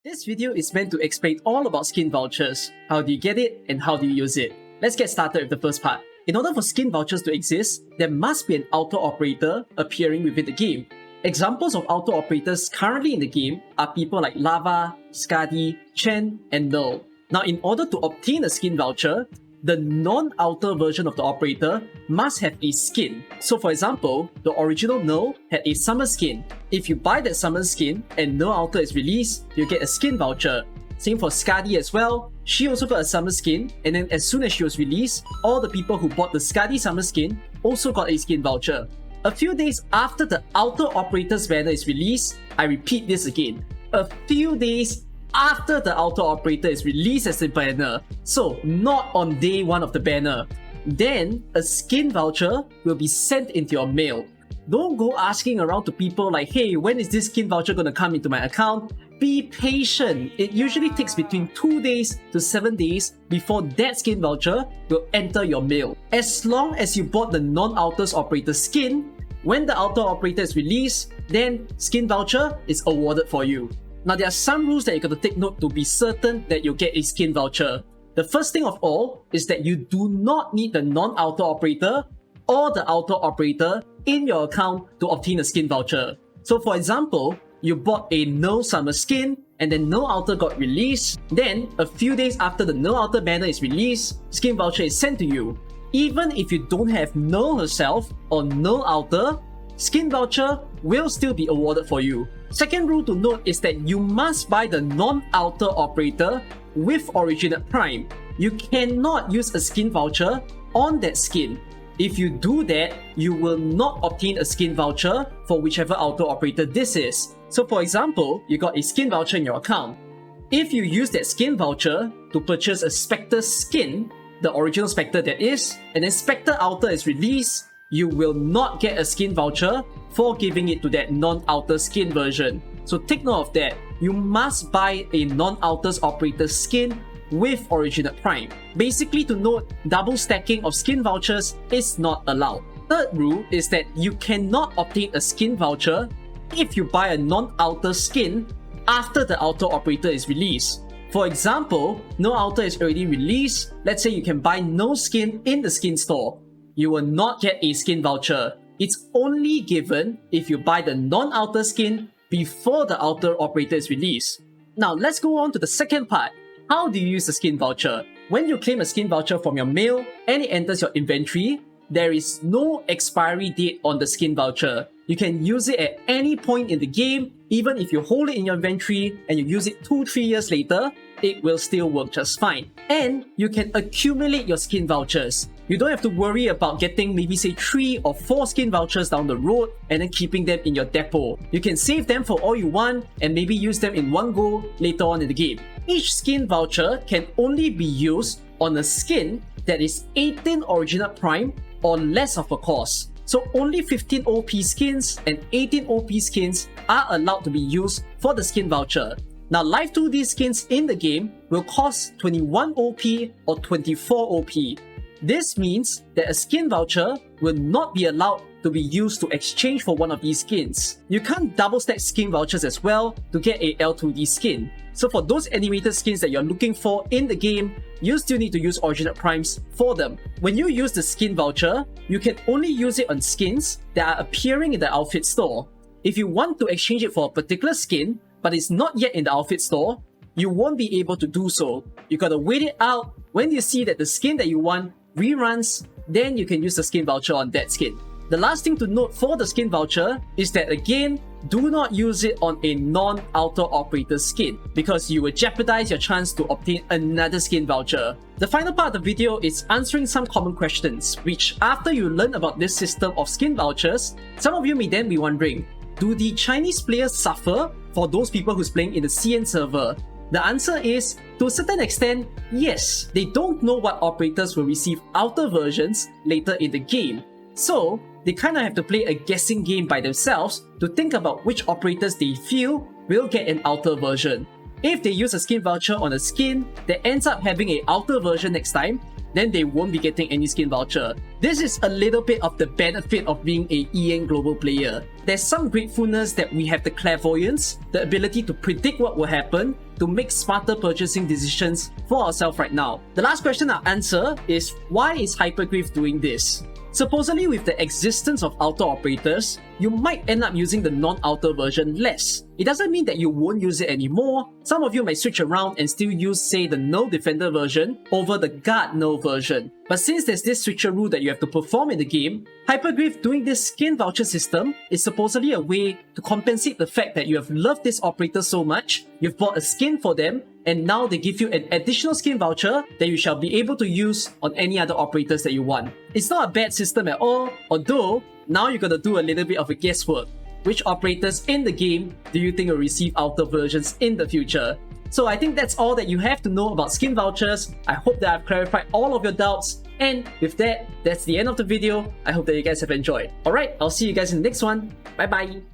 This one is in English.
This video is meant to explain all about skin vouchers. How do you get it and how do you use it? Let's get started with the first part. In order for skin vouchers to exist, there must be an auto operator appearing within the game. Examples of auto operators currently in the game are people like Lava, Skadi, Chen, and Null. Now, in order to obtain a skin voucher, the non-outer version of the operator must have a skin. So for example, the original Null had a summer skin. If you buy that summer skin and no outer is released, you get a skin voucher. Same for Skadi as well. She also got a summer skin, and then as soon as she was released, all the people who bought the Skadi summer skin also got a skin voucher. A few days after the outer operator's banner is released, I repeat this again, a few days after the auto operator is released as a banner, so not on day one of the banner, then a skin voucher will be sent into your mail. Don't go asking around to people like, hey, when is this skin voucher going to come into my account? Be patient. It usually takes between 2 days to 7 days before that skin voucher will enter your mail. As long as you bought the non-outers operator skin, when the outer operator is released, then skin voucher is awarded for you. Now, there are some rules that you got to take note to be certain that you'll get a skin voucher. The first thing of all is that you do not need the non-outer operator or the outer operator in your account to obtain a skin voucher. So for example, you bought a no summer skin and then no outer got released. Then a few days after the no outer banner is released, skin voucher is sent to you. Even if you don't have no herself or no outer, skin voucher will still be awarded for you. Second rule to note is that you must buy the non-outer operator with Originate Prime. You cannot use a skin voucher on that skin. If you do that, you will not obtain a skin voucher for whichever outer operator this is. So for example, you got a skin voucher in your account. If you use that skin voucher to purchase a Spectre skin, the original Spectre that is, and then Spectre outer is released, you will not get a skin voucher for giving it to that non-outer skin version. So take note of that. You must buy a non-outers operator skin with Originate Prime. Basically, to note, double stacking of skin vouchers is not allowed. Third rule is that you cannot obtain a skin voucher if you buy a non-outer skin after the outer operator is released. For example, no outer is already released. Let's say you can buy no skin in the skin store. You will not get a skin voucher. It's only given if you buy the non-outer skin before the outer operator is released. Now let's go on to the second part. How do you use the skin voucher? When you claim a skin voucher from your mail and it enters your inventory, there is no expiry date on the skin voucher. You can use it at any point in the game. Even if you hold it in your inventory and you use it 2-3 years later, it will still work just fine. And you can accumulate your skin vouchers. You don't have to worry about getting maybe say 3 or 4 skin vouchers down the road and then keeping them in your depot. You can save them for all you want and maybe use them in one go later on in the game. Each skin voucher can only be used on a skin that is 18 Originate Prime or less of a cost. So only 15 OP skins and 18 OP skins are allowed to be used for the skin voucher. Now, live 2D skins in the game will cost 21 OP or 24 OP. This means that a skin voucher will not be allowed to be used to exchange for one of these skins. You can't double stack skin vouchers as well to get a L2D skin. So for those animated skins that you're looking for in the game, you still need to use Originate Primes for them. When you use the skin voucher, you can only use it on skins that are appearing in the outfit store. If you want to exchange it for a particular skin, but it's not yet in the outfit store, you won't be able to do so. You gotta wait it out. When you see that the skin that you want reruns, then you can use the skin voucher on that skin. The last thing to note for the skin voucher is that again, do not use it on a non-outer operator skin because you will jeopardize your chance to obtain another skin voucher. The final part of the video is answering some common questions, which after you learn about this system of skin vouchers, some of you may then be wondering, do the Chinese players suffer for those people who's playing in the CN server? The answer is, to a certain extent, yes. They don't know what operators will receive outer versions later in the game. So, they kind of have to play a guessing game by themselves to think about which operators they feel will get an outer version. If they use a skin voucher on a skin that ends up having an outer version next time, then they won't be getting any skin voucher. This is a little bit of the benefit of being a EN global player. There's some gratefulness that we have the clairvoyance, the ability to predict what will happen, to make smarter purchasing decisions for ourselves right now. The last question I'll answer is, why is Hypergriff doing this? Supposedly, with the existence of auto operators, you might end up using the non-auto version less. It doesn't mean that you won't use it anymore. Some of you may switch around and still use, say, the no defender version over the guard no version. But since there's this switcheroo that you have to perform in the game, Hypergriff doing this skin voucher system is supposedly a way to compensate the fact that you have loved this operator so much, you've bought a skin for them, and now they give you an additional skin voucher that you shall be able to use on any other operators that you want. It's not a bad system at all, although now you're gonna do a little bit of a guesswork. Which operators in the game do you think will receive outer versions in the future? So I think that's all that you have to know about skin vouchers. I hope that I've clarified all of your doubts. And with that, that's the end of the video. I hope that you guys have enjoyed. Alright, I'll see you guys in the next one. Bye bye.